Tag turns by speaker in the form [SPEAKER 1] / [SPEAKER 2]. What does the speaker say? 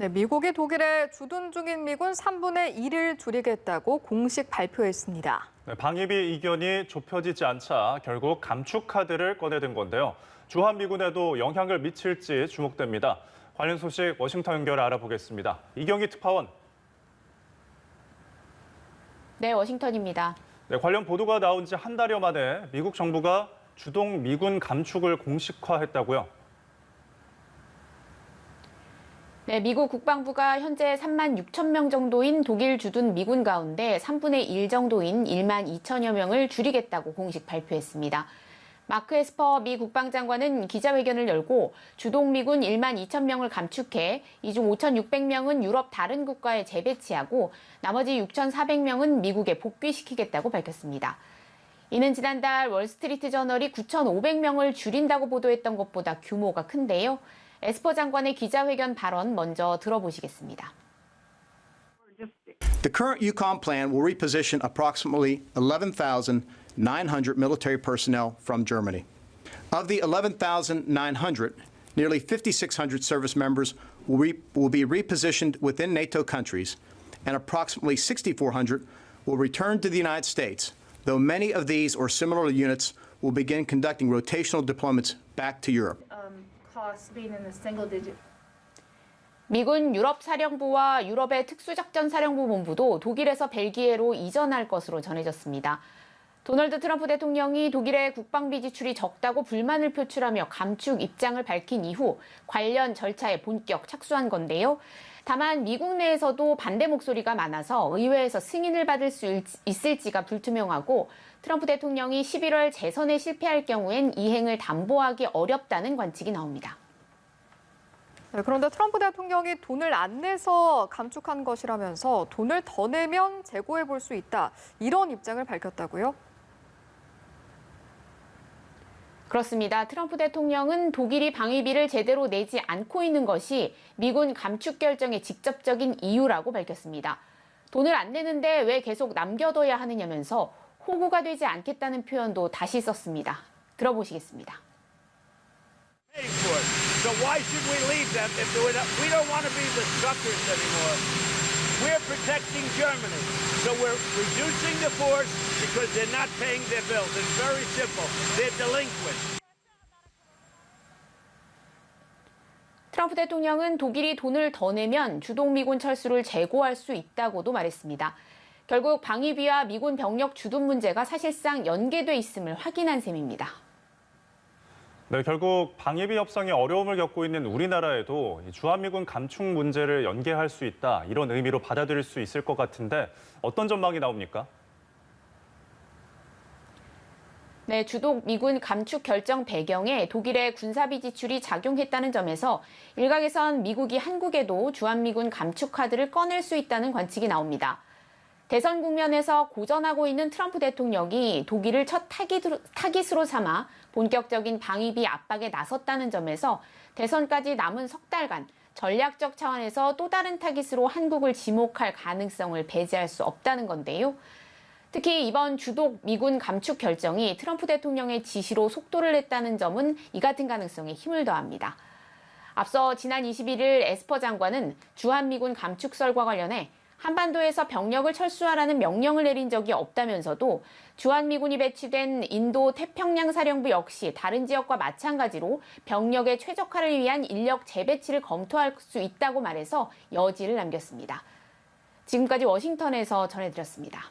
[SPEAKER 1] 네, 미국이 독일에 주둔 중인 미군 3분의 1을 줄이겠다고 공식 발표했습니다.
[SPEAKER 2] 네, 방위비 이견이 좁혀지지 않자 결국 감축 카드를 꺼내든 건데요. 주한미군에도 영향을 미칠지 주목됩니다. 관련 소식 워싱턴 연결 알아보겠습니다. 이경희 특파원.
[SPEAKER 3] 네, 워싱턴입니다.
[SPEAKER 2] 네, 관련 보도가 나온 지 한 달여 만에 미국 정부가 주동 미군 감축을 공식화했다고요.
[SPEAKER 3] 네, 미국 국방부가 현재 3만 6천 명 정도인 독일 주둔 미군 가운데 3분의 1 정도인 1만 2천여 명을 줄이겠다고 공식 발표했습니다. 마크 에스퍼 미 국방장관은 기자회견을 열고 주동 미군 1만 2천 명을 감축해 이 중 5,600명은 유럽 다른 국가에 재배치하고 나머지 6,400명은 미국에 복귀시키겠다고 밝혔습니다. 이는 지난달 월스트리트 저널이 9,500명을 줄인다고 보도했던 것보다 규모가 큰데요. 에스퍼 장관의 기자회견 발언 먼저 들어보시겠습니다.
[SPEAKER 4] The current EUCOM plan will reposition approximately 11,900 military personnel from Germany. Of the 11,900, nearly 5,600 service members will be repositioned within NATO countries, and approximately 6,400 will return to the United States, though many of these or similar units will begin conducting rotational deployments back to Europe.
[SPEAKER 5] Costs being in the single digit.
[SPEAKER 3] 미군 유럽사령부와 유럽의 특수작전사령부 본부도 독일에서 벨기에로 이전할 것으로 전해졌습니다. 도널드 트럼프 대통령이 독일의 국방비 지출이 적다고 불만을 표출하며 감축 입장을 밝힌 이후 관련 절차에 본격 착수한 건데요. 다만 미국 내에서도 반대 목소리가 많아서 의회에서 승인을 받을 수 있을지가 불투명하고 트럼프 대통령이 11월 재선에 실패할 경우엔 이행을 담보하기 어렵다는 관측이 나옵니다.
[SPEAKER 1] 네, 그런데 트럼프 대통령이 돈을 안 내서 감축한 것이라면서 돈을 더 내면 재고해 볼 수 있다. 이런 입장을 밝혔다고요?
[SPEAKER 3] 그렇습니다. 트럼프 대통령은 독일이 방위비를 제대로 내지 않고 있는 것이 미군 감축 결정의 직접적인 이유라고 밝혔습니다. 돈을 안 내는데 왜 계속 남겨둬야 하느냐면서 호구가 되지 않겠다는 표현도 다시 썼습니다. 들어보시겠습니다.
[SPEAKER 6] So why should we leave them if we don't want to be the suckers anymore? We're protecting Germany. So we're reducing the force because they're not paying their bills. It's very simple. They're delinquent.
[SPEAKER 3] 트럼프 대통령은 독일이 돈을 더 내면 주동 미군 철수를 재고할 수 있다고도 말했습니다. 결국 방위비와 미군 병력 주둔 문제가 사실상 연계돼 있음을 확인한 셈입니다.
[SPEAKER 2] 네, 결국 방위비 협상에 어려움을 겪고 있는 우리나라에도 주한미군 감축 문제를 연계할 수 있다, 이런 의미로 받아들일 수 있을 것 같은데 어떤 전망이 나옵니까?
[SPEAKER 3] 네, 주동 미군 감축 결정 배경에 독일의 군사비 지출이 작용했다는 점에서 일각에선 미국이 한국에도 주한미군 감축 카드를 꺼낼 수 있다는 관측이 나옵니다. 대선 국면에서 고전하고 있는 트럼프 대통령이 독일을 첫 타깃으로 삼아 본격적인 방위비 압박에 나섰다는 점에서 대선까지 남은 석 달간 전략적 차원에서 또 다른 타깃으로 한국을 지목할 가능성을 배제할 수 없다는 건데요. 특히 이번 주독 미군 감축 결정이 트럼프 대통령의 지시로 속도를 냈다는 점은 이 같은 가능성에 힘을 더합니다. 앞서 지난 21일 에스퍼 장관은 주한미군 감축설과 관련해 한반도에서 병력을 철수하라는 명령을 내린 적이 없다면서도 주한미군이 배치된 인도 태평양 사령부 역시 다른 지역과 마찬가지로 병력의 최적화를 위한 인력 재배치를 검토할 수 있다고 말해서 여지를 남겼습니다. 지금까지 워싱턴에서 전해드렸습니다.